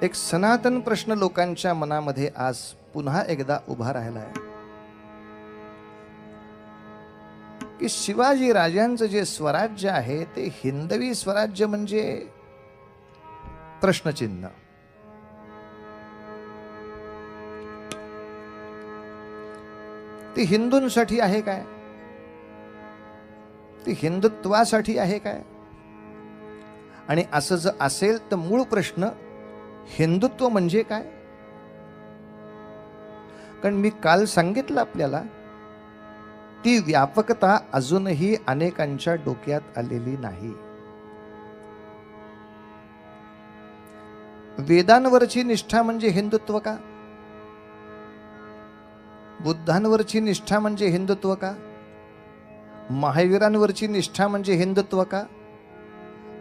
एक सनातन प्रश्न लोकांच्या मनामध्ये आज पुन्हा एकदा उभा राहिला आहे की शिवाजी राजांचं जे स्वराज्य आहे ते हिंदवी स्वराज्य म्हणजे प्रश्नचिन्ह. ती हिंदूंसाठी आहे काय? ती हिंदुत्वासाठी आहे काय? आणि असं जर असेल तर मूळ प्रश्न हिंदुत्व म्हणजे काय? कारण मी काल सांगितलं आपल्याला ती व्यापकता अजूनही अनेकांच्या डोक्यात आलेली नाही. वेदांवरची निष्ठा म्हणजे हिंदुत्व का? बुद्धांवरची निष्ठा म्हणजे हिंदुत्व का? महावीरांवरची निष्ठा म्हणजे हिंदुत्व का?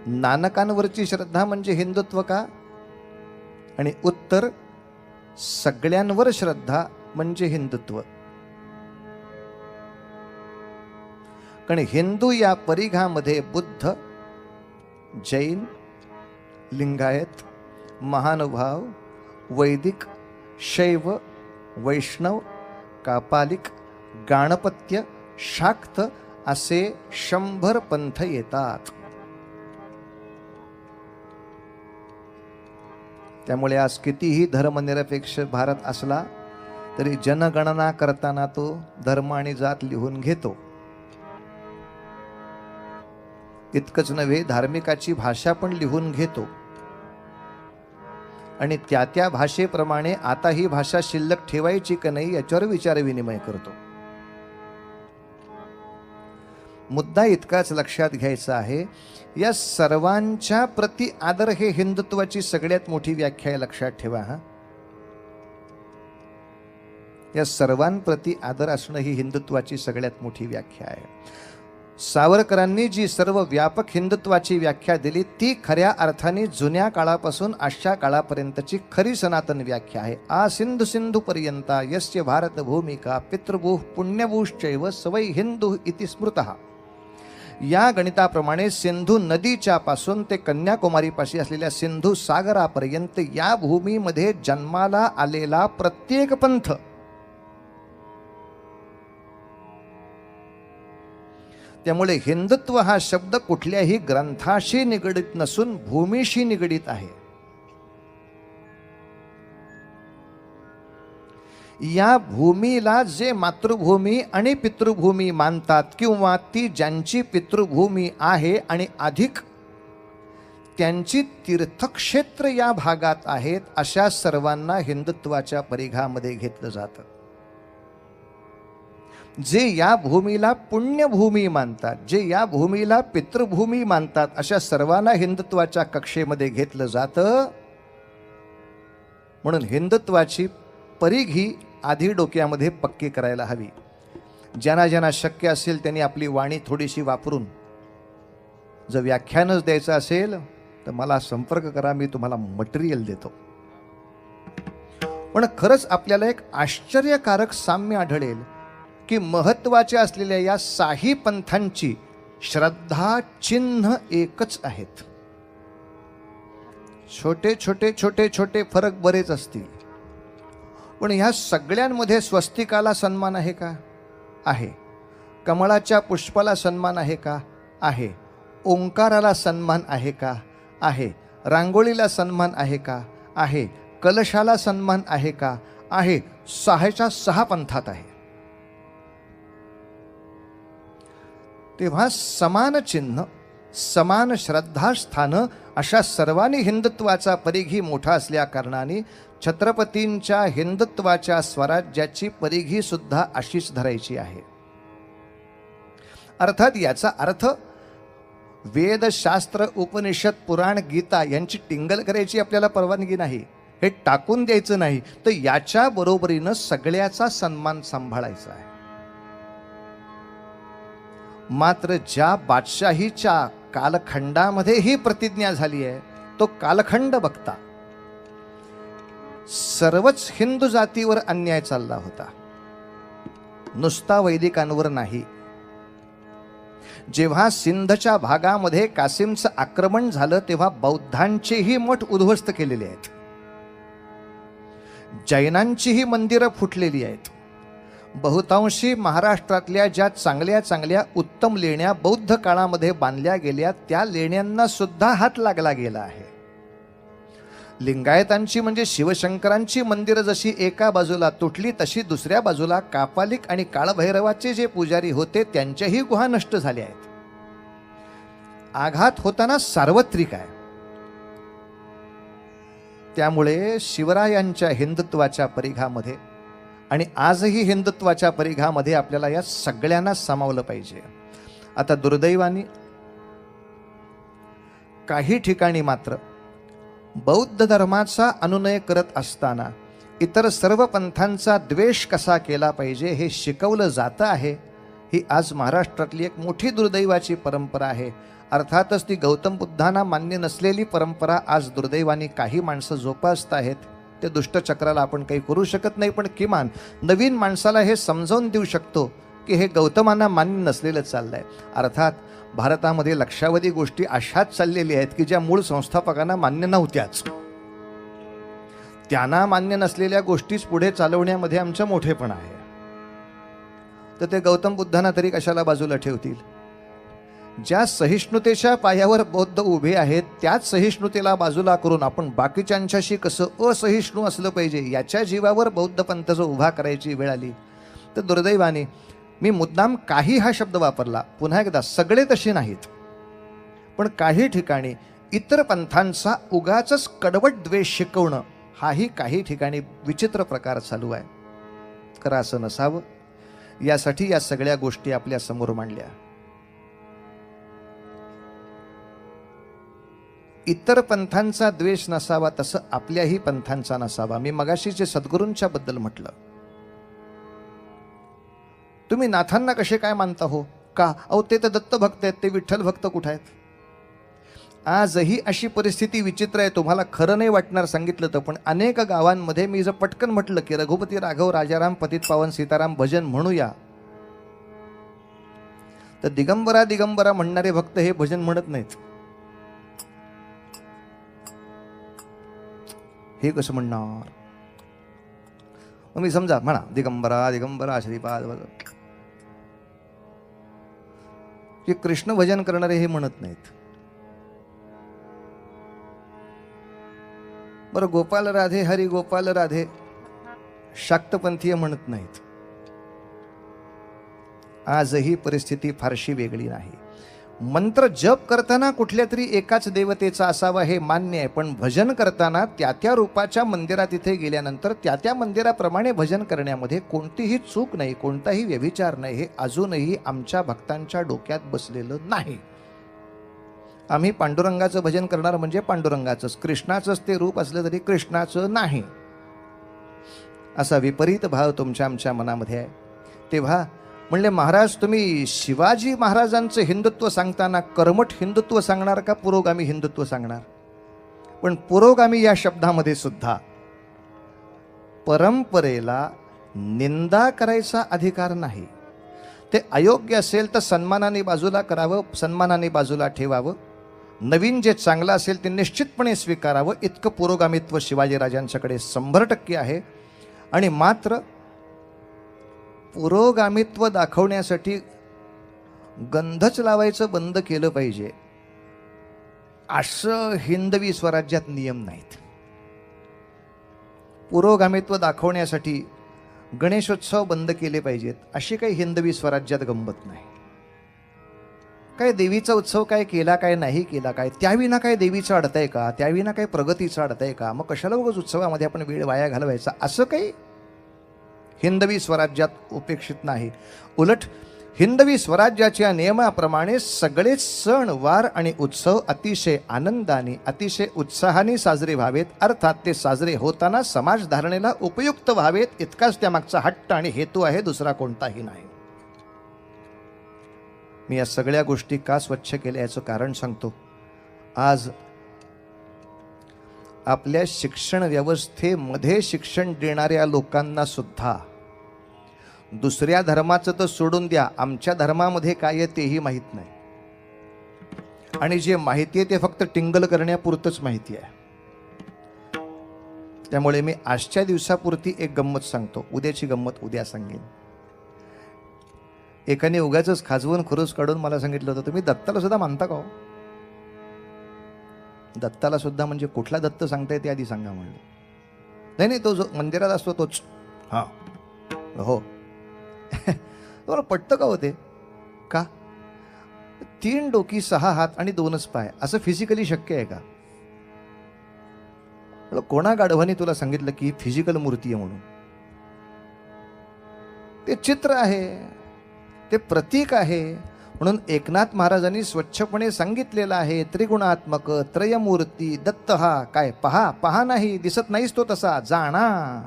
नानकांवरची श्रद्धा म्हणजे हिंदुत्व का? आणि उत्तर, सगळ्यांवर श्रद्धा म्हणजे हिंदुत्व. कारण हिंदू या परिघामध्ये बुद्ध, जैन, लिंगायत, महानुभाव, वैदिक, शैव, वैष्णव, कापालिक, गाणपत्य, शाक्त असे 100 पंथ येतात. त्यामुळे आज कितीही धर्मनिरपेक्ष भारत असला तरी जनगणना करताना तो धर्म आणि जात लिहून घेतो. इतकंच नव्हे, धार्मिकाची भाषा पण लिहून घेतो आणि त्या त्या भाषेप्रमाणे आता ही भाषा शिल्लक ठेवायची का नाही याच्यावर विचारविनिमय करतो. मुद्दा इतकाच लक्षात घ्यायचा आहे, या सर्वांच्या प्रति आदर हे हिंदुत्वाची सगळ्यात मोठी व्याख्या आहे. लक्षात ठेवा. या सर्वांप्रती आदर असणं ही हिंदुत्वाची सगळ्यात मोठी व्याख्या आहे. सावरकरांनी जी सर्व व्यापक हिंदुत्वाची व्याख्या दिली ती खऱ्या अर्थाने जुन्या काळापासून आजच्या काळापर्यंतची खरी सनातन व्याख्या आहे. आ सिंधु सिंधु पर्यंता यस्य भारत भूमिका पितृभूः पुण्यभूश्चैव सवै हिंदू इति स्मृतः. या गणिताप्रमाणे सिंधू नदीच्या पासून ते कन्याकुमारीपाशी असलेल्या सिंधू सागरापर्यंत या भूमीमध्ये जन्माला आलेला प्रत्येक पंथ त्यामुळे हिंदुत्व हा शब्द कुठल्याही ग्रंथाशी निगडित नसून भूमीशी निगडित आहे. या भूमीला जे मातृभूमी आणि पितृभूमी मानतात किंवा ती ज्यांची पितृभूमी आहे आणि अधिक त्यांची तीर्थक्षेत्र या भागात आहेत अशा सर्वांना हिंदुत्वाच्या परिघामध्ये घेतलं जातं. जे या भूमीला पुण्यभूमी मानतात, जे या भूमीला पितृभूमी मानतात अशा सर्वांना हिंदुत्वाच्या कक्षेमध्ये घेतलं जातं. म्हणून हिंदुत्वाची परिघ ही आधी डोक्यामध्ये पक्की करायला हवी. ज्यांना ज्यांना शक्य असेल त्यांनी आपली वाणी थोडीशी वापरून जर व्याख्यानच द्यायचं असेल तर मला संपर्क करा, मी तुम्हाला मटेरियल देतो. पण खरंच आपल्याला एक आश्चर्यकारक साम्य आढळेल की महत्त्वाच्या असलेल्या या साही पंथांची श्रद्धा चिन्ह एकच आहेत. छोटे छोटे छोटे छोटे फरक बरेच असतील, पण ह्या सगळ्यांमध्ये स्वस्तिकाला सन्मान आहे का? आहे. कमळाच्या पुष्पाला सन्मान आहे का? आहे. ओंकाराला सन्मान आहे का? आहे. रांगोळीला सन्मान आहे का? आहे. कलशाला सन्मान आहे का? आहे. 6 पंथात आहे. तेव्हा समान चिन्ह, समान श्रद्धास्थान अशा सर्वांनी हिंदुत्वाचा परिघी मोठा असल्या कारणाने छत्रपतींच्या हिंदुत्वाच्या स्वराज्याची परिघी सुद्धा अशीच धरायची आहे. अर्थात याचा अर्थ वेद, शास्त्र, उपनिषद, पुराण, गीता यांची टिंगल करायची आपल्याला परवानगी नाही. हे टाकून द्यायचं नाही, तर याच्या बरोबरीनं सगळ्याचा सन्मान सांभाळायचा आहे. मात्र ज्या बादशाहीच्या कालखंडामध्ये ही प्रतिज्ञा झाली आहे तो कालखंड बघता सर्वच हिंदू जातीवर अन्याय चालला होता, नुसता वैदिकांवर नाही. जेव्हा सिंधच्या भागामध्ये कासिमचं आक्रमण झालं तेव्हा बौद्धांचेही मठ उद्ध्वस्त केलेले आहेत. जैनांचीही मंदिरं फुटलेली आहेत. बहुतांशी महाराष्ट्रातल्या ज्या चांगल्या चांगल्या उत्तम लेण्या बौद्ध काळामध्ये बांधल्या गेल्या त्या लेण्यांना सुद्धा हात लागला गेला आहे. लिंगायतांची म्हणजे शिवशंकरांची मंदिरं जशी एका बाजूला तुटली तशी दुसऱ्या बाजूला कापालिक आणि काळभैरवाचे जे पुजारी होते त्यांच्याही गुहा नष्ट झाल्या आहेत. आघात होताना सार्वत्रिक आहे. त्यामुळे शिवरायांच्या हिंदुत्वाच्या परिघामध्ये आणि आजही हिंदुत्वाच्या परिघामध्ये आपल्याला या सगळ्यांना सामावलं पाहिजे. आता दुर्दैवाने काही ठिकाणी मात्र बौद्ध धर्माचा अनुनय करत असताना इतर सर्व पंथांचा द्वेष कसा केला पाहिजे हे शिकवलं जातं आहे. ही आज महाराष्ट्रातली एक मोठी दुर्दैवाची परंपरा आहे. अर्थातच ती गौतम बुद्धांना मान्य नसलेली परंपरा आज दुर्दैवाने काही माणसं जोपासत आहेत. ते दुष्टचक्राला आपण काही करू शकत नाही, पण किमान नवीन माणसाला हे समजावून देऊ शकतो की हे गौतमांना मान्य नसलेलं चाललंय. अर्थात भारतामध्ये लक्षावधी गोष्टी अशाच चाललेल्या आहेत की ज्या मूळ संस्थापकांना मान्य नव्हत्याच. त्यांना मान्य नसलेल्या गोष्टीच पुढे चालवण्यामध्ये आमचं मोठेपण आहे. तर ते गौतम बुद्धांना तरी कशाला बाजूला ठेवतील. ज्या सहिष्णुतेच्या पायावर बौद्ध उभे आहेत त्याच सहिष्णुतेला बाजूला करून आपण बाकीच्यांच्याशी कसं असहिष्णू असलं पाहिजे याच्या जीवावर बौद्ध पंथाचा उभा करायची वेळ आली. तर दुर्दैवाने मी मुद्दाम काही हा शब्द वापरला. पुन्हा एकदा सगळे तसे नाहीत, पण काही ठिकाणी इतर पंथांचा उगाचच कडवट द्वेष शिकवणं हाही काही ठिकाणी विचित्र प्रकार चालू आहे. खरं असं नसावं यासाठी या सगळ्या गोष्टी आपल्या समोर मांडल्या. इतर पंथांचा द्वेष नसावा तसं आपल्याही पंथांचा नसावा. मी मगाशी जे सद्गुरूंच्या बद्दल म्हटलं, तुम्ही नाथांना कसे काय मानता हो का? अहो ते तर दत्त भक्त आहेत, ते विठ्ठल भक्त कुठे आहेत? आजही अशी परिस्थिती विचित्र आहे. तुम्हाला खरं नाही वाटणार सांगितलं तर, पण अनेक गावांमध्ये मी जर पटकन म्हटलं की रघुपती राघव राजाराम पतित पावन सीताराम भजन म्हणूया, तर दिगंबरा दिगंबरा म्हणणारे भक्त हे भजन म्हणत नाहीत. हे कसं म्हणणार? मग मी समजा म्हणा दिगंबरा दिगंबरा श्रीपाद जे कृष्ण भजन करणारे हे म्हणत नाहीत. बरं गोपाल राधे हरी गोपाल राधे शाक्तपंथीय म्हणत नाहीत. आजही परिस्थिती फारशी वेगळी नाही. मंत्र जप करताना कुठल्या तरी एकाच देवतेचा असावा हे मान्य आहे, पण भजन करताना त्या त्या रूपाच्या मंदिरात इथे गेल्यानंतर त्या त्या मंदिराप्रमाणे भजन करण्यामध्ये कोणतीही चूक नाही, कोणताही व्यभिचार नाही. हे अजूनही आमच्या भक्तांच्या डोक्यात बसलेलं नाही. आम्ही पांडुरंगाचं भजन करणार म्हणजे पांडुरंगाचंच, कृष्णाचंच ते रूप असलं तरी कृष्णाचं नाही, असा विपरीत भाव तुमच्या आमच्या मनामध्ये आहे. तेव्हा म्हणले महाराज तुम्ही शिवाजी महाराजांचं हिंदुत्व सांगताना कर्मठ हिंदुत्व सांगणार का पुरोगामी हिंदुत्व सांगणार? पण पुरोगामी या शब्दामध्ये सुद्धा परंपरेला निंदा करायचा अधिकार नाही. ते अयोग्य असेल तर सन्मानाने बाजूला करावं, सन्मानाने बाजूला ठेवावं. नवीन जे चांगलं असेल ते निश्चितपणे स्वीकारावं. इतकं पुरोगामित्व शिवाजीराजांच्याकडे 100% आहे. आणि मात्र पुरोगामित्व दाखवण्यासाठी गंधच लावायचं बंद केलं पाहिजे असं हिंदवी स्वराज्यात नियम नाहीत. पुरोगामित्व दाखवण्यासाठी गणेशोत्सव बंद केले पाहिजेत अशी काही हिंदवी स्वराज्यात गंमत नाही. काय देवीचा उत्सव काय केला काय नाही केला काय त्याविना काय देवीचं अडतंय का? त्याविना काय प्रगतीचं अडतंय का? मग कशाला उगाच उत्सवामध्ये आपण वेळ वाया घालवायचा असं काही हिंदवी स्वराज्यात उपेक्षित नाही. उलट हिंदवी स्वराज्याच्या नियमाप्रमाणे सगळेच सण वार आणि उत्सव अतिशय आनंदाने अतिशय उत्साहाने साजरे व्हावेत. अर्थात ते साजरे होताना समाजधारणेला उपयुक्त व्हावेत इतकाच त्यामागचा हट्ट आणि हेतू आहे, दुसरा कोणताही नाही. मी या सगळ्या गोष्टी का स्वच्छ केल्या याचं कारण सांगतो. आज आपल्या शिक्षण व्यवस्थेमध्ये शिक्षण देणाऱ्या लोकांना सुद्धा दुसऱ्या धर्माचं तर सोडून द्या, आमच्या धर्मामध्ये काय आहे तेही माहीत नाही. आणि जे माहिती आहे ते फक्त टिंगल करण्यापुरतंच माहिती आहे. त्यामुळे मी आजच्या दिवसापुरती एक गंमत सांगतो, उद्याची गंमत उद्या सांगेन. एकाने उगाच खाजवून खुरूस काढून मला सांगितलं होतं, तुम्ही दत्ताला सुद्धा मानता का हो? दत्ताला सुद्धा म्हणजे कुठला दत्त सांगताय ते आधी सांगा म्हणलं. नाही नाही, तो जो मंदिरात असतो तोच. हां हो. तुम्हाला पटतं का होते का? 3 डोकी 6 हात आणि 2च पाय असं फिजिकली शक्य आहे का? कोणा गाढवानी तुला सांगितलं की फिजिकल मूर्ती आहे म्हणून? ते चित्र आहे, ते प्रतीक आहे. म्हणून एकनाथ महाराजांनी स्वच्छपणे सांगितलेलं आहे, त्रिगुणात्मक त्रयमूर्ती दत्त हा काय पहा नाही, दिसत नाहीस तो तसा, जाणा.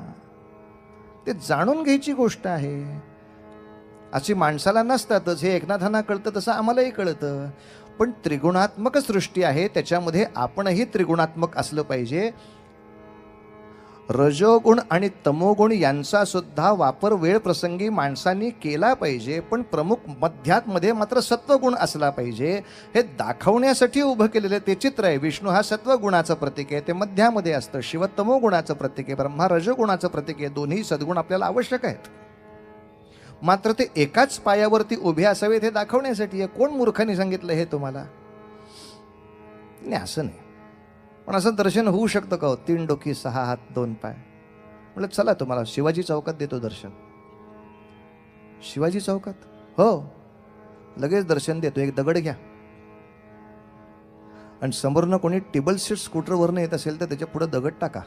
ते जाणून घ्यायची गोष्ट आहे. अशी माणसाला नसतातच, हे एकनाथांना कळतं तसं आम्हालाही कळतं. पण त्रिगुणात्मक सृष्टी आहे, त्याच्यामध्ये आपणही त्रिगुणात्मक असलं पाहिजे. रजोगुण आणि तमोगुण यांचा सुद्धा वापर वेळ प्रसंगी माणसांनी केला पाहिजे, पण प्रमुख मध्यामध्ये मात्र सत्वगुण असला पाहिजे. हे दाखवण्यासाठी उभं केलेलं ते चित्र आहे. विष्णू हा सत्वगुणाचं प्रतीक आहे, ते मध्यामध्ये असतं. शिव तमोगुणाचं प्रतीक आहे, ब्रह्मा रजोगुणाचं प्रतीक आहे. दोन्ही सद्गुण आपल्याला आवश्यक आहेत, मात्र ते एकाच पायावरती उभे असावेत हे दाखवण्यासाठी आहे. कोण मूर्खाने सांगितलं हे तुम्हाला? नाही, असं नाही. पण असं दर्शन होऊ शकतं का हो? 3 डोकी 6 हात 2 पाय. म्हटलं चला तुम्हाला शिवाजी चौकात देतो दर्शन. शिवाजी चौकात हो, लगेच दर्शन देतो. एक दगड घ्या आणि समोरनं कोणी टेबल सीट स्कूटरवरनं येत असेल तर त्याच्या पुढे दगड टाका.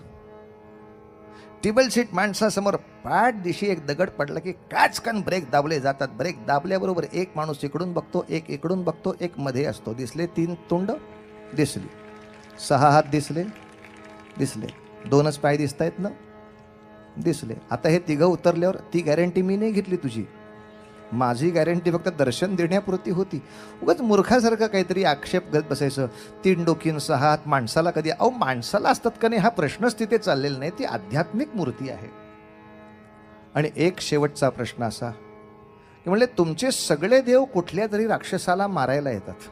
टेबल सीट माणसासमोर पाठ दिशी एक दगड पडला की काचकन ब्रेक दाबले जातात. ब्रेक दाबल्याबरोबर एक माणूस इकडून बघतो, एक इकडून बघतो, एक मध्ये असतो. दिसले 3 तोंड? दिसली. 6 हात दिसले? 2च पाय दिसत आहेत ना? दिसले. आता हे 3 उतरल्यावर ती गॅरंटी मी नाही घेतली तुझी, माझी गॅरंटी फक्त दर्शन देण्यापुरती होती. उगाच मूर्खासारखं काहीतरी आक्षेप करत बसायचं. 3 डोकीन 6 हात माणसाला कधी? अहो माणसाला असतात का नाही हा प्रश्नच तिथे चाललेला नाही. ती आध्यात्मिक मूर्ती आहे. आणि एक शेवटचा प्रश्न असा की म्हणले तुमचे सगळे देव कुठल्या तरी राक्षसाला मारायला येतात.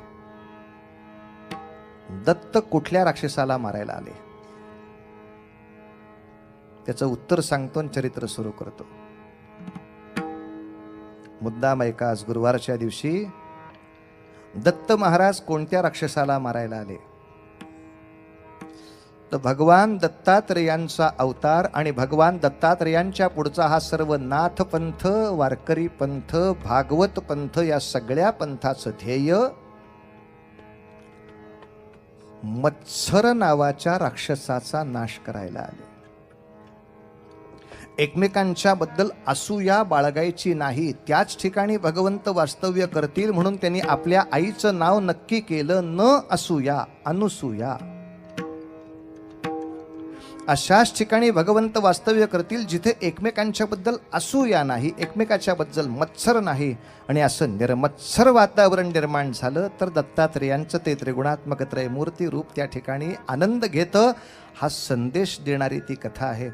दत्त कुठल्या राक्षसाला मारायला आले? त्याचं उत्तर सांगतो आणि चरित्र सुरू करतो. मुद्दाम ऐका. आज गुरुवारच्या दिवशी दत्त महाराज कोणत्या राक्षसाला मारायला आले? तर भगवान दत्तात्रेयांचा अवतार आणि भगवान दत्तात्रेयांच्या पुढचा हा सर्व नाथ पंथ, वारकरी पंथ, भागवत पंथ या सगळ्या पंथाचं ध्येय मत्सर नावाच्या राक्षसाचा नाश करायला आले. एकमेकांच्या बद्दल असूया बाळगायची नाही. त्याच ठिकाणी भगवंत वास्तव्य करतील म्हणून त्यांनी आपल्या आईचं नाव नक्की केलं, न असूया, अनुसूया. अशाच ठिकाणी भगवंत वास्तव्य करतील जिथे एकमेकांच्या बद्दल असूया नाही, एकमेकाच्या बद्दल मत्सर नाही. आणि असं निर्मत्सर वातावरण निर्माण झालं तर दत्तात्रेयांचं ते त्रिगुणात्मक त्रयमूर्ती रूप त्या ठिकाणी आनंद घेतं. हा संदेश देणारी ती कथा आहे.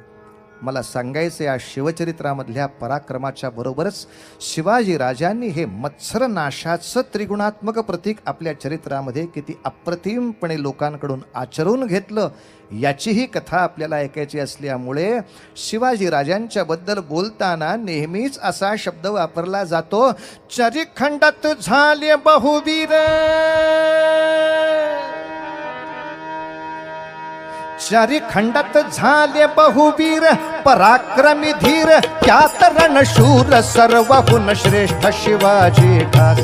मला सांगायचं या शिवचरित्रामधल्या पराक्रमाच्या बरोबरच शिवाजी राजांनी हे मत्सर नाशाचं त्रिगुणात्मक प्रतीक आपल्या चरित्रामध्ये किती अप्रतिमपणे लोकांकडून आचरून घेतलं याची ही कथा आपल्याला ऐकायची असल्यामुळे शिवाजी राजांच्या बद्दल बोलताना नेहमीच असा शब्द वापरला जातो, चरिखंडात झाले बहुवीर. चरिखंडात झाले बहुवीर, पराक्रमी धीर, त्यात रणशूर सर्वहुन श्रेष्ठ शिवाजी खास.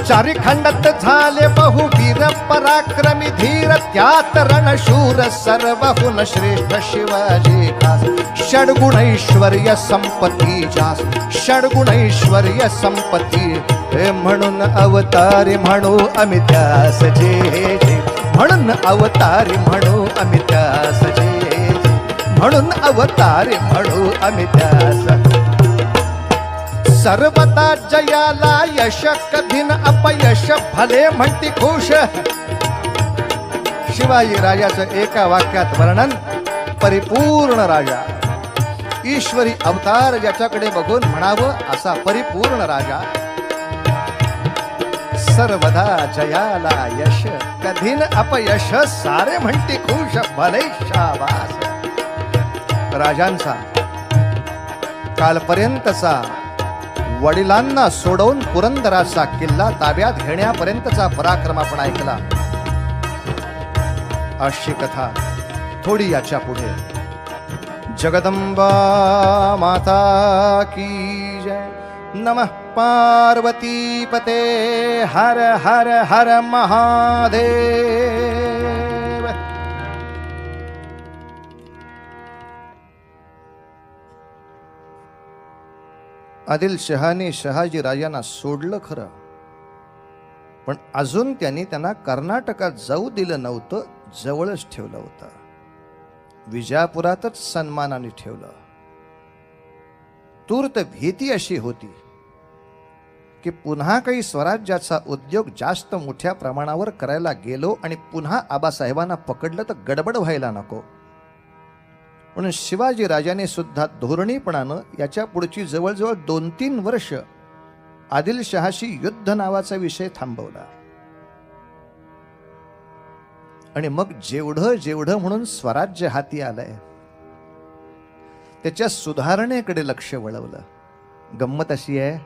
चारिखंडात झाले बहुवीर, पराक्रमी धीर, त्यात रणशूर सर्वहुन श्रेष्ठ शिवाजी खास. षड्गुणैश्वर्य संपत्ती जास, षड्गुणैश्वर्य संपत्ती, हे म्हणून अवतारी म्हणू आम्ही त्यास जे जे. म्हणून अवतारी म्हणू आम्ही त्यास जे जे. म्हणून अवतारी म्हणू आम्ही त्यास. सर्वदा जयाला यश, कधी न अपयश, भले म्हणती खुश. शिवाजी राजाचं एका वाक्यात वर्णन, परिपूर्ण राजा. ईश्वरी अवतार ज्याच्याकडे बघून म्हणावं असा परिपूर्ण राजा. सर्वदा जयाला यश, कधी न अपयश, सारे म्हणती खुश, भले शाबास. राजांचा कालपर्यंतचा वडिलांना सोडवून पुरंदराचा किल्ला ताब्यात घेण्यापर्यंतचा पराक्रम आपण ऐकला. अशी कथा थोडी याच्या पुढे. जगदंबा माता की जय. नमः पार्वती पते हर हर हर महादेव. आदिलशहाने शहाजी राजांना सोडलं खरं, पण अजून त्यांना कर्नाटकात जाऊ दिलं नव्हतं, जवळच ठेवलं होतं. विजापुरातच सन्मानाने ठेवलं. तूर्त भीती अशी होती की पुन्हा काही स्वराज्याचा उद्योग जास्त मोठ्या प्रमाणावर करायला गेलो आणि पुन्हा आबासाहेबांना पकडलं तर गडबड व्हायला नको. म्हणून शिवाजी राजाने सुद्धा धोरणीपणानं याच्या पुढची जवळजवळ 2-3 वर्ष आदिलशहाशी युद्ध नावाचा विषय थांबवला. आणि मग जेवढं जेवढं म्हणून स्वराज्य हाती आलंय त्याच्या सुधारणेकडे लक्ष वळवलं. गंमत अशी आहे,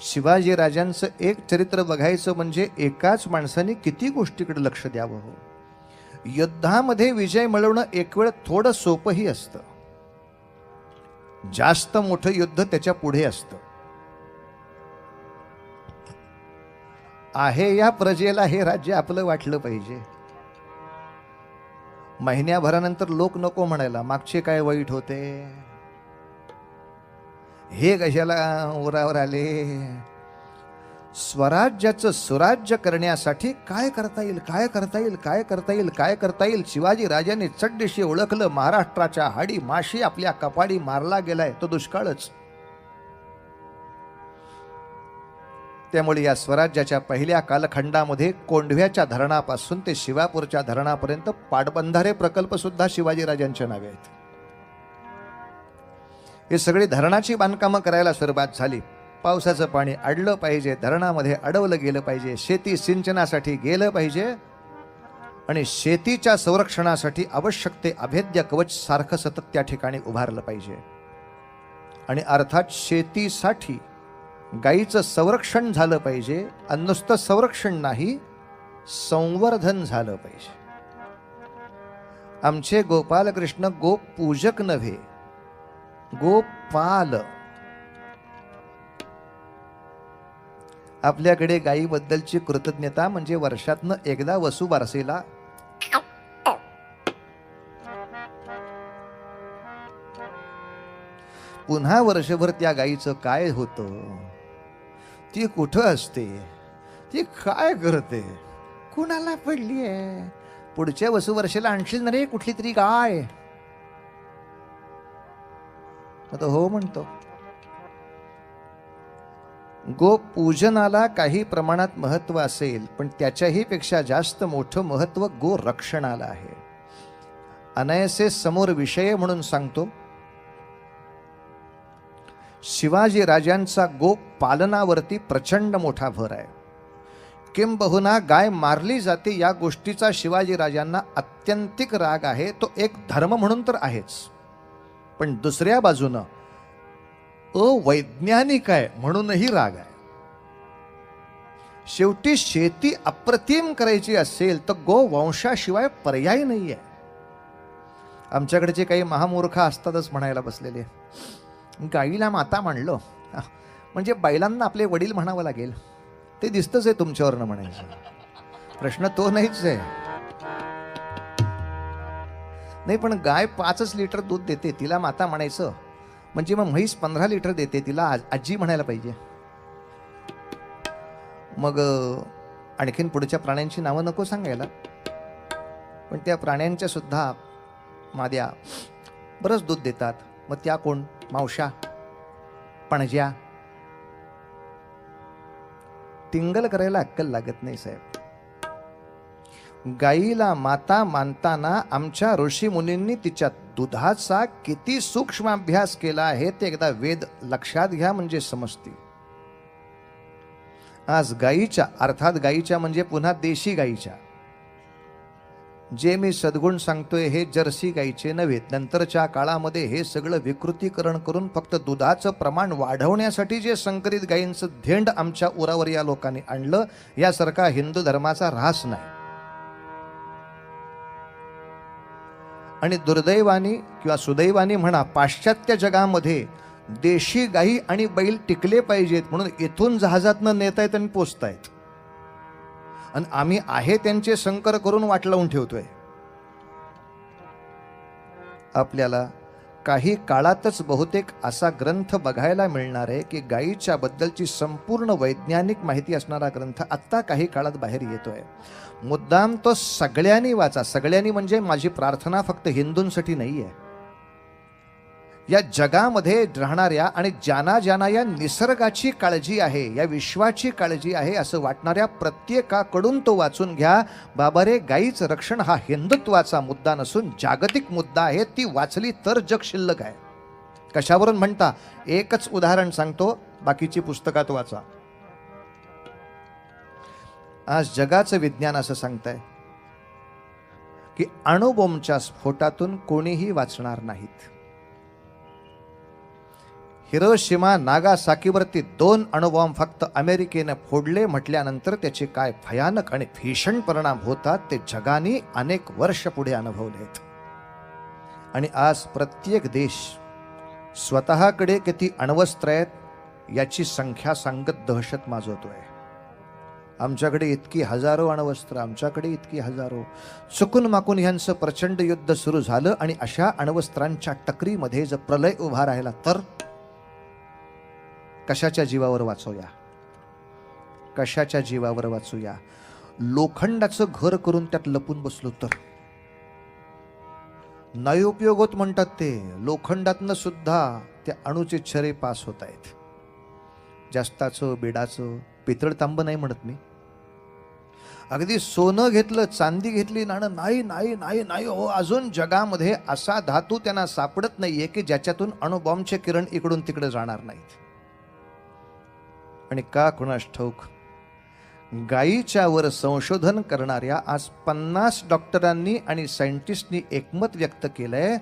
शिवाजी राजांचं एक चरित्र बघायचं म्हणजे एकाच माणसाने किती गोष्टीकडे लक्ष द्यावं. हो, युद्धामध्ये विजय मिळवणं एक वेळ थोडं सोपंही असतं, जास्त मोठं युद्ध त्याच्या पुढे असतं. आहे या प्रजेला हे राज्य आपलं वाटलं पाहिजे. महिन्याभरानंतर लोक नको म्हणायला, मागचे काय वाईट होते, हे कशाला उरावर आले. स्वराज्याचं सुराज्य करण्यासाठी काय करता येईल, काय करता येईल, काय करता येईल, काय करता येईल. शिवाजी राजांनी चड्डीशी ओळखलं, महाराष्ट्राच्या हाडी माशी आपल्या कपाडी मारला गेलाय तो दुष्काळच. त्यामुळे या स्वराज्याच्या पहिल्या कालखंडामध्ये कोंढव्याच्या धरणापासून ते शिवापूरच्या धरणापर्यंत पाटबंधारे प्रकल्प सुद्धा शिवाजी राजांच्या नावे आहेत. हे सगळी धरणाची बांधकामं करायला सुरुवात झाली. पावसाचं पाणी अडलं पाहिजे, धरणामध्ये अडवलं गेलं पाहिजे, शेती सिंचनासाठी गेलं पाहिजे आणि शेतीच्या संरक्षणासाठी आवश्यक ते अभेद्य कवच सारखं सतत त्या ठिकाणी उभारलं पाहिजे. आणि अर्थात शेतीसाठी गायीचं संरक्षण झालं पाहिजे. आणि नुसतं संरक्षण नाही, संवर्धन झालं पाहिजे. आमचे गोपालकृष्ण गोपूजक नव्हे, गोपाल. आपल्याकडे गायीबद्दलची कृतज्ञता म्हणजे वर्षातनं एकदा वसुबारसेला पुन्हा वर्षभर त्या गायीचं काय होतं, ती कुठं असते, ती काय करते, कुणाला पडली आहे, पुढच्या वसुवर्षाला आणशील ना रे कुठली तरी गाय. आता हो म्हणतो. गोपूजनाला काही प्रमाणात महत्व असेल, पण त्याच्याही पेक्षा जास्त मोठं महत्व गोरक्षणाला आहे. अनायसे समोर विषय म्हणून सांगतो, शिवाजी राजांचा गोपालनावरती प्रचंड मोठा भर आहे. किंबहुना गाय मारली जाते या गोष्टीचा शिवाजी राजांना अत्यंतिक राग आहे. तो एक धर्म म्हणून तर आहेच, पण दुसऱ्या बाजूनं अवैज्ञानिक आहे म्हणूनही राग आहे. शेवटी शेती अप्रतिम करायची असेल तर गोवंशाशिवाय पर्याय नाही आहे. आमच्याकडचे काही महामूर्ख असतातच म्हणायला बसलेले, गाईला माता म्हणलं म्हणजे बैलांना आपले वडील म्हणावं लागेल. ते दिसतच आहे तुमच्यावरनं म्हणायचं. प्रश्न तो नाहीच आहे. नाही, पण गाय 5 लिटर दूध देते, तिला माता म्हणायचं म्हणजे मग म्हैस 15 लिटर देते, तिला आजी म्हणायला पाहिजे. मग आणखीन पुढच्या प्राण्यांची नावं नको सांगायला, पण त्या प्राण्यांच्या सुद्धा माद्या बरंच दूध देतात. मग त्या कोण? मावशा, पणज्या. टिंगल करायला अक्कल लागत नाही साहेब. गाईला माता मानताना आमच्या ऋषी मुनींनी तिच्या दुधाचा किती सूक्ष्म अभ्यास केला आहे ते एकदा वेद लक्षात घ्या म्हणजे समजते. आज गाईच्या, अर्थात गाईच्या म्हणजे पुन्हा देशी गाईच्या, जे मी सद्गुण सांगतोय हे जर्सी गाईचे नव्हे. नंतरच्या काळामध्ये हे सगळं विकृतीकरण करून फक्त दुधाचं प्रमाण वाढवण्यासाठी जे संकरित गायींचं धेंड आमच्या उरावर या लोकांनी आणलं, यासारखा हिंदू धर्माचा ऱ्हास नाही. आणि दुर्दैवानी किंवा सुदैवानी म्हणा, पाश्चात्य जगामध्ये देशी गायी आणि बैल टिकले पाहिजेत म्हणून इथून जहाजातनं नेतायत आणि पोचतायत, आणि आम्ही आहे त्यांचे संकर करून वाट लावून ठेवतोय. आपल्याला काही काळातच बहुतेक असा ग्रंथ बघायला मिळणार आहे की गायीच्या बद्दलची संपूर्ण वैज्ञानिक माहिती असणारा ग्रंथ आत्ता काही काळात बाहेर येतोय. मुद्दाम तो सगळ्यांनी वाचा. सगळ्यांनी म्हणजे माझी प्रार्थना फक्त हिंदूंसाठी नाही आहे. या जगामध्ये राहणाऱ्या आणि ज्यांना ज्यांना या निसर्गाची काळजी आहे, या विश्वाची काळजी आहे असं वाटणाऱ्या प्रत्येकाकडून तो वाचून घ्या. बाबा रे, गायीचं रक्षण हा हिंदुत्वाचा मुद्दा नसून जागतिक मुद्दा आहे. ती वाचली तर जग शिल्लक आहे. कशावरून म्हणता? एकच उदाहरण सांगतो, बाकीची पुस्तकात वाचा. आज जगाचं विज्ञान असं सांगतंय की अणुबॉम्बच्या स्फोटातून कोणीही वाचणार नाहीत. हिरोशिमा नागासाकीवरती 2 अणुबॉम्ब फक्त अमेरिकेनं फोडले म्हटल्यानंतर त्याचे काय भयानक आणि भीषण परिणाम होतात ते जगाने अनेक वर्ष पुढे अनुभवलेत. आणि आज प्रत्येक देश स्वतःकडे किती अण्वस्त्र आहेत याची संख्या सांगत दहशत माजवतोय. आमच्याकडे इतकी हजारो अण्वस्त्र, आमच्याकडे इतकी हजारो. चुकून माकून ह्यांचं प्रचंड युद्ध सुरू झालं आणि अशा अण्वस्त्रांच्या टकरीमध्ये जर प्रलय उभा राहिला तर कशाच्या जीवावर वाचूया? कशाच्या जीवावर वाचूया? लोखंडाचं घर करून त्यात लपून बसलो तर नाही उपयोग होत म्हणतात ते. लोखंडातनं सुद्धा त्या अणुचे छरे पास होत आहेत. जास्ताचं, बिडाचं, पितळ तांब नाही म्हणत मी. अगदी सोनं घेतलं, चांदी घेतली, नाणं नाही नाही नाही नाही हो. अजून जगामध्ये असा धातू त्यांना सापडत नाहीये की ज्याच्यातून अणुबॉम्बचे किरण इकडून तिकडे जाणार नाहीत. आणि का कुणास ठाऊक गायीच्या वर संशोधन करणाऱ्या आज 50 डॉक्टरांनी आणि सायंटिस्टनी एकमत व्यक्त केलंय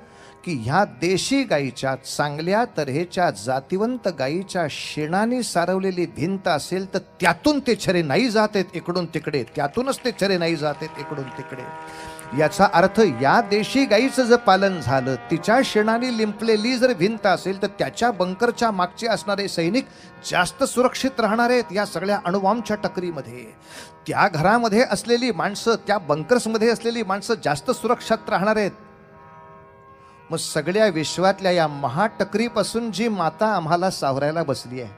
की ह्या देशी गायीच्या चांगल्या तऱ्हेच्या जातिवंत गायीच्या शेणाने सारवलेली भिंत असेल तर त्यातून ते छरे नाही जातेत इकडून तिकडे, त्यातूनच ते छरे नाही जातेत इकडून तिकडे. याचा अर्थ या देशी गायीचं जर पालन झालं, तिच्या शेणाने लिंपलेली जर भिंत असेल तर त्याच्या बंकरच्या मागचे असणारे सैनिक जास्त सुरक्षित राहणार आहेत या सगळ्या अणुबॉम्बच्या टकरीमध्ये. त्या घरामध्ये असलेली माणसं, त्या बंकर्समध्ये असलेली माणसं जास्त सुरक्षित राहणार आहेत. मग सगळ्या विश्वातल्या या महाटकरीपासून जी माता आम्हाला सावरायला बसली आहे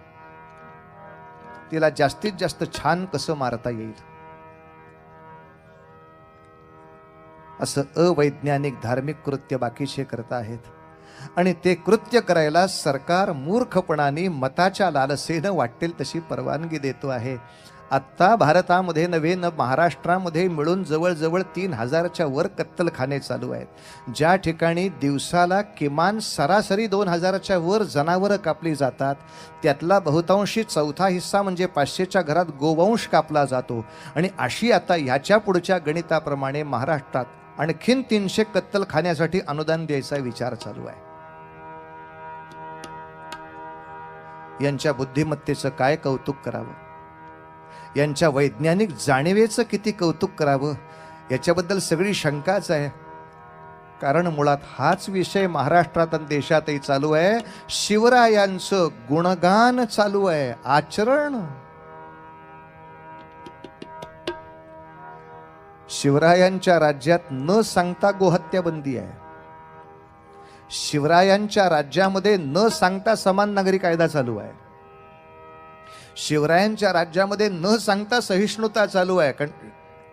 तिला जास्तीत जास्त छान कसं मारता येईल असं अवैज्ञानिक धार्मिक कृत्य बाकीचे करत आहेत. आणि ते कृत्य करायला सरकार मूर्खपणाने मताच्या लालसेनं वाटेल तशी परवानगी देतो आहे. आत्ता भारतामध्ये नव्हे न महाराष्ट्रामध्ये मिळून जवळजवळ 3000च्या वर कत्तलखाने चालू आहेत. ज्या ठिकाणी दिवसाला किमान सरासरी 2000च्या वर जनावरं कापली जातात त्यातला बहुतांशी चौथा हिस्सा म्हणजे 500च्या घरात गोवंश कापला जातो. आणि अशी आता ह्याच्या पुढच्या गणिताप्रमाणे महाराष्ट्रात आणखीन 300 कत्तलखान्यासाठी अनुदान द्यायचा विचार चालू आहे. यांच्या बुद्धिमत्तेचं काय कौतुक करावं, यांच्या वैज्ञानिक जाणीवेचं किती कौतुक करावं याच्याबद्दल सगळी शंकाच आहे. कारण मुळात हाच विषय महाराष्ट्रात आणि देशातही चालू आहे. शिवरायांचं गुणगान चालू आहे, आचरण. शिवरायांच्या राज्यात न सांगता गोहत्या बंदी आहे. शिवरायांच्या राज्यामध्ये न सांगता समान नागरी कायदा चालू आहे. शिवरायांच्या राज्यामध्ये न सांगता सहिष्णुता चालू आहे. कारण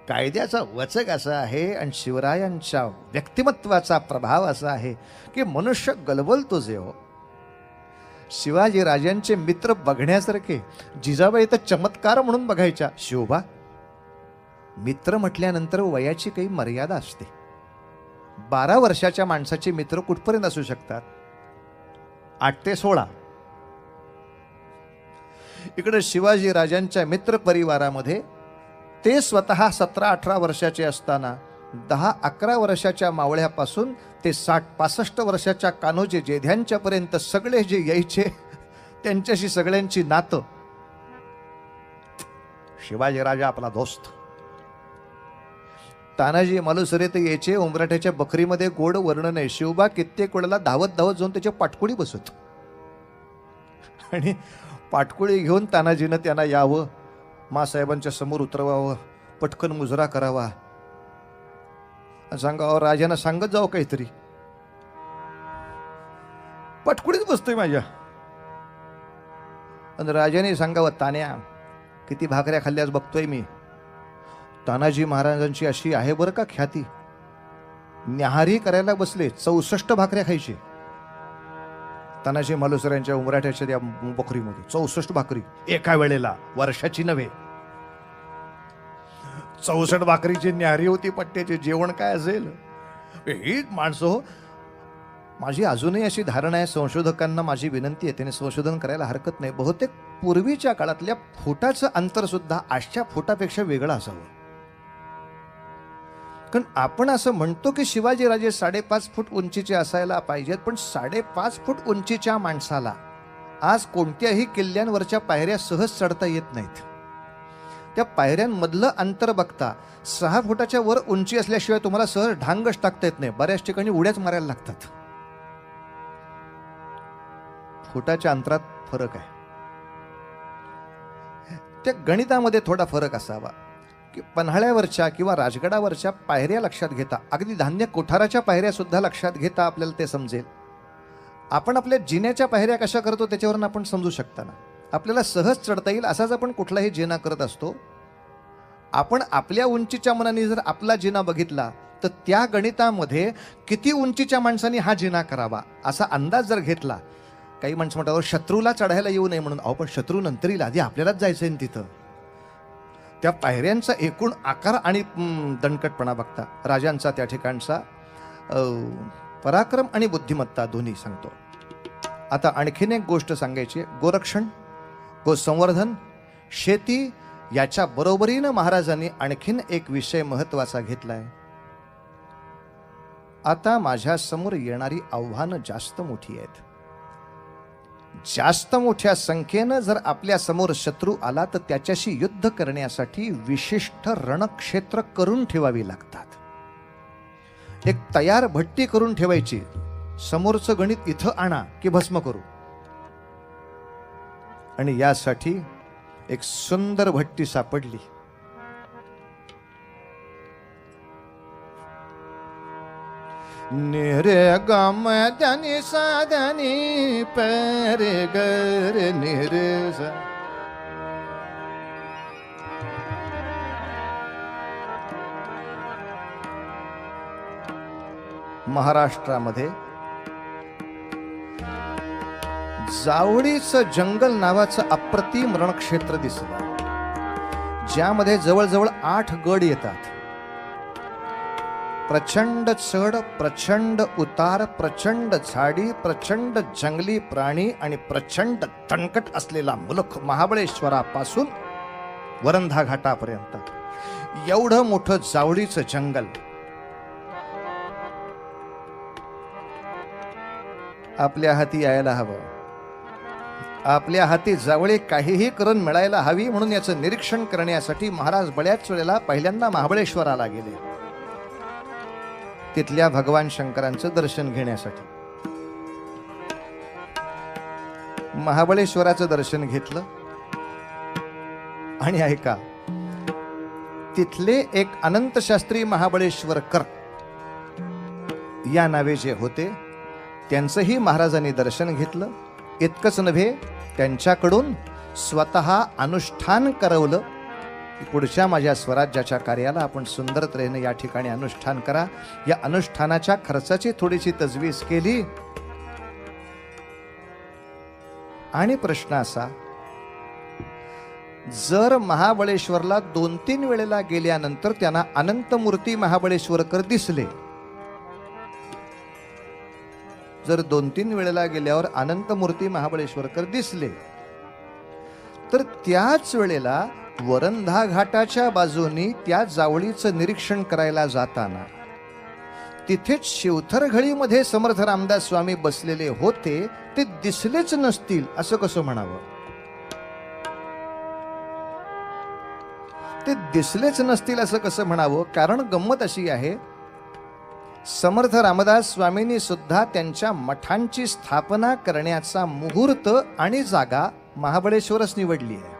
कायद्याचा वचक असा आहे आणि शिवरायांच्या व्यक्तिमत्वाचा प्रभाव असा आहे की मनुष्य गलबलतो जे हो. शिवाजी राजांचे मित्र बघण्यासारखे. जिजाबाई तर चमत्कार म्हणून बघायच्या. शोभा मित्र म्हटल्यानंतर वयाची काही मर्यादा असते. 12 वर्षाच्या माणसाचे मित्र कुठपर्यंत असू शकतात? 8 ते 16. इकडे शिवाजी राजांच्या मित्र परिवारामध्ये ते स्वतः 17-18 वर्षाचे असताना 10-11 वर्षाच्या मावळ्यापासून ते 60-65 वर्षाच्या कान्होजी जेध्यांच्या पर्यंत सगळे जे यायचे त्यांच्याशी सगळ्यांची नातं. शिवाजी राजा आपला दोस्त. तानाजी मालुसरे तर यायचे, उंबराठ्याच्या बकरीमध्ये गोड वर्णन आहे. शिवबा कित्येक वेळेला धावत धावत जाऊन त्याच्या पाटकुळी बसत आणि पाटकुळी घेऊन तानाजीनं त्यांना यावं, मासाहेबांच्या समोर उतरवावं, पटकन मुजरा करावा, सांगावं राजांना सांगत जावं काहीतरी. पाटकुळीच बसतोय माझ्या. आणि राजाने सांगावं, तान्या किती भाकऱ्या खाल्ल्यास बघतोय मी. तानाजी महाराजांची अशी आहे बरं का ख्याती, न्याहारी करायला बसले 64 भाकऱ्या खायचे. तानाजी मालुसऱ्यांच्या उमराठ्याच्या त्या बकरीमध्ये 64 भाकरी एका वेळेला, वर्षाची नव्हे. 64 भाकरीची न्याहारी होती पट्ट्याचे. जेवण काय असेल ही माणसं हो. माझी अजूनही अशी धारणा आहे, संशोधकांना माझी विनंती आहे, त्याने संशोधन करायला हरकत नाही, बहुतेक पूर्वीच्या काळातल्या फुटाचं अंतर सुद्धा आजच्या फुटापेक्षा वेगळं असावं. कारण आपण असं म्हणतो की शिवाजीराजे 5.5 फूट उंचीचे असायला पाहिजेत, पण 5.5 फूट उंचीच्या माणसाला आज कोणत्याही किल्ल्यांवरच्या पायऱ्या सहज चढता येत नाहीत. त्या पायऱ्यांमधलं अंतर बघता 6 फुटाच्या वर उंची असल्याशिवाय तुम्हाला सहज ढांगच टाकता येत नाही. बऱ्याच ठिकाणी उड्याच मारायला लागतात. फुटाच्या अंतरात फरक आहे. त्या गणितामध्ये थोडा फरक असावा की पन्हाळ्यावरच्या किंवा राजगडावरच्या पायऱ्या लक्षात घेता, अगदी धान्य कोठाराच्या पायऱ्या सुद्धा लक्षात घेता आपल्याला ते समजेल. आपण आपल्या जिन्याच्या पायऱ्या कशा करतो त्याच्यावरून आपण समजू शकता ना. आपल्याला सहज चढता येईल असाच आपण कुठलाही जिना करत असतो. आपण आपल्या उंचीच्या मनाने जर आपला जिना बघितला तर त्या गणितामध्ये किती उंचीच्या माणसाने हा जिना करावा असा अंदाज जर घेतला. काही माणसं म्हणतात शत्रूला चढायला येऊ नये म्हणून. अहो पण शत्रू नंतर येईल, आधी आपल्यालाच जायचं आहे तिथं. त्या पायऱ्यांचा एकूण आकार आणि दणकटपणा बघता राजांचा त्या ठिकाणचा पराक्रम आणि बुद्धिमत्ता दोन्ही सांगतो. आता आणखीन एक गोष्ट सांगायची, गोरक्षण, गोसंवर्धन, शेती याच्या बरोबरीनं महाराजांनी आणखीन एक विषय महत्वाचा घेतलाय. आता माझ्या समोर येणारी आव्हानं जास्त मोठी आहेत. जास्त मोठ्या संख्येनं जर आपल्या समोर शत्रू आला तर त्याच्याशी युद्ध करण्यासाठी विशिष्ट रणक्षेत्र करून ठेवावी लागतात. एक तयार भट्टी करून ठेवायची, समोरचं गणित इथं आणा की भस्म करू. आणि यासाठी एक सुंदर भट्टी सापडली. निरे गम धनी साधनी परे गर निरे सा. महाराष्ट्रामध्ये जावळीचं जंगल नावाचं अप्रतिम रणक्षेत्र दिसलं, ज्यामध्ये जवळजवळ 8 गड येतात. प्रचंड चढ, प्रचंड उतार, प्रचंड झाडी, प्रचंड जंगली प्राणी आणि प्रचंड तणकट असलेला मुलुख. महाबळेश्वरापासून वरंधा घाटापर्यंत एवढं मोठं जावळीचं जंगल. आपल्या हाती यायला हवं, आपल्या हाती जावळी काहीही करून मिळायला हवी. म्हणून याचं निरीक्षण करण्यासाठी महाराज बऱ्याच वेळेला पहिल्यांदा महाबळेश्वराला गेले, तिथल्या भगवान शंकरांचं दर्शन घेण्यासाठी. महाबळेश्वराचं दर्शन घेतलं आणि ऐका, तिथले एक अनंत शास्त्री महाबळेश्वरकर या नावे जे होते त्यांचंही महाराजांनी दर्शन घेतलं. इतकंच नव्हे, त्यांच्याकडून स्वतः अनुष्ठान करवलं. पुढच्या माझ्या स्वराज्याच्या कार्याला आपण सुंदर तऱ्हेने या ठिकाणी अनुष्ठान करा. या अनुष्ठानाच्या खर्चाची थोडीशी तजवीज केली. आणि प्रश्न असा, जर महाबळेश्वरला 2-3 वेळेला गेल्यानंतर त्यांना अनंतमूर्ती महाबळेश्वरकर दिसले, जर 2-3 वेळेला गेल्यावर अनंतमूर्ती महाबळेश्वरकर दिसले, तर त्याच वेळेला वरंधा घाटाच्या बाजूनी त्या जावळीचं निरीक्षण करायला जाताना तिथेच शिवथरघळीमध्ये समर्थ रामदास स्वामी बसलेले होते, ते दिसलेच नसतील असं कसं म्हणावं? ते दिसलेच नसतील असं कसं म्हणावं? कारण गंमत अशी आहे, समर्थ रामदास स्वामींनी सुद्धा त्यांच्या मठांची स्थापना करण्याचा मुहूर्त आणि जागा महाबळेश्वरच निवडली आहे.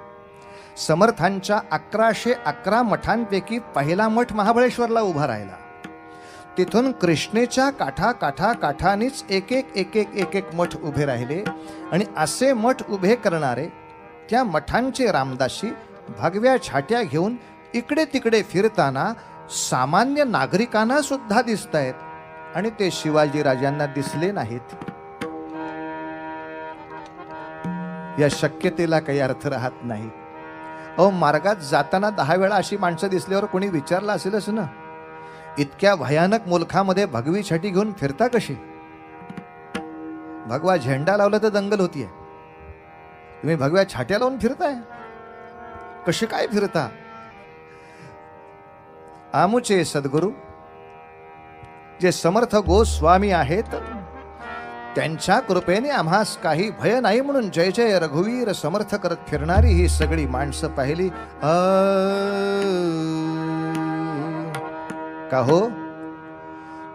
समर्थांच्या 1111 मठांपैकी पहिला मठ महाबळेश्वरला उभा राहिला. तिथून कृष्णेच्या काठानीच एक एक मठ उभे राहिले आणि असे मठ उभे करणारे त्या मठांचे रामदासी भगव्या छाट्या घेऊन इकडे तिकडे फिरताना सामान्य नागरिकांना सुद्धा दिसत आहेत आणि ते शिवाजी राजांना दिसले नाहीत. या शक्यतेला काही अर्थ राहत नाही. मार्गात जाताना 10 वेळा अशी माणसं दिसल्यावर कोणी विचारलं असेलच ना, इतक्या भयानक मुलखामध्ये भगवी छाटी घेऊन फिरता कशी? भगवा झेंडा लावला तर दंगल होतीये, तुम्ही भगव्या छाट्या लावून फिरताय, कसे काय फिरता? आमुचे सद्गुरू जे समर्थ गोस्वामी आहेत, त्यांच्या कृपेने आम्हास काही भय नाही म्हणून जय जय रघुवीर समर्थ करत फिरणारी ही सगळी माणसं पाहिली. का हो,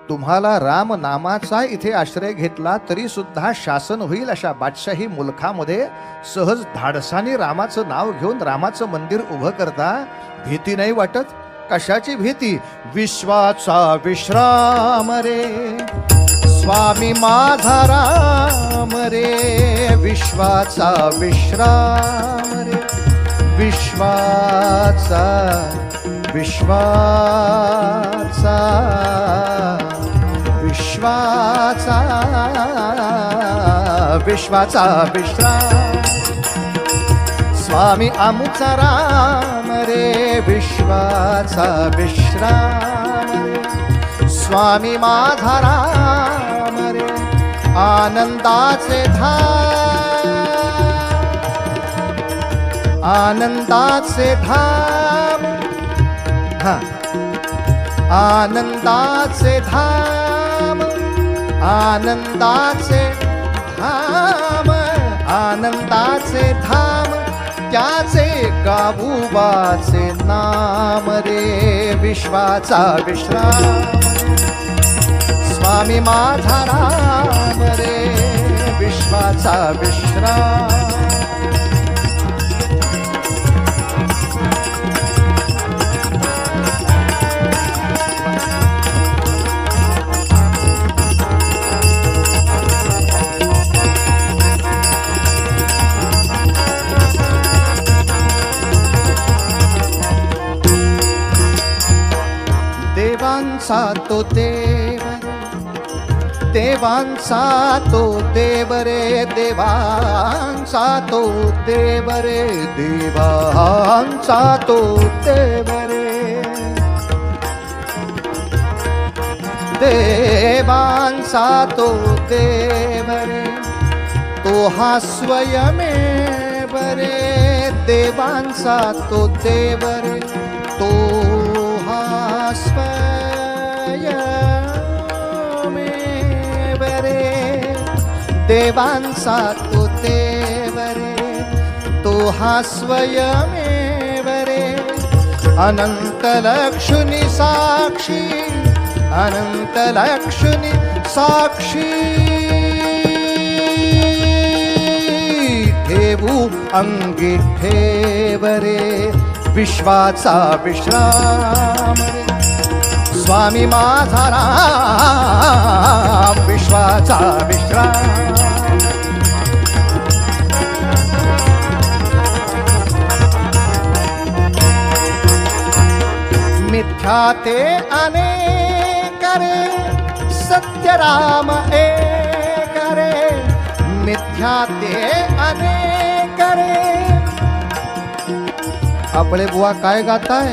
तुम्हाला राम नामाचा इथे आश्रय घेतला तरी सुद्धा शासन होईल अशा बादशाही मुलखामध्ये सहज धाडसाने रामाचं नाव घेऊन रामाचं मंदिर उभं करता, भीती नाही वाटत? कशाची भीती? विश्वाचा विश्राम रे स्वामी माझा राम रे, विश्वाचा विश्राम रे, विश्वाचा विश्वाचा विश्वाचा विश्वाचा विश्राम स्वामी आमुचा राम रे, विश्वाचा विश्राम रे स्वामी माझा राम रे. आनंदाचे धाम, आनंदाचे धाम, आनंदाचे धाम, आनंदाचे धाम, आनंदाचे धाम, त्याचे गाबुबाचे नाम रे, विश्वाचा विश्राम स्वामी माझा राम रे, विश्वाचा विश्राम. देवांचा तो देव, देवांचा तो देव रे, देवांचा तो देव रे, देवांचा तो देव रे, देवांचा तो देव रे, तो हा स्वयमेव रे, देवांचा तो देव रे, तो हा स्वयमेव रे, देवांचा तो देव रे, तो हा स्वयमेव रे. अनंत लक्ष्मी साक्षी, अनंत लक्ष्मी साक्षी, ठेवू अंगी ठेव रे, विश्वाचा विश्राम रे स्वामी माझा राम, विश्वाचा विश्राम. मिथ्या ते अनेक रे, सत्य राम एक रे, मिथ्या ते अनेक रे. आपले बुवा काय गाताय?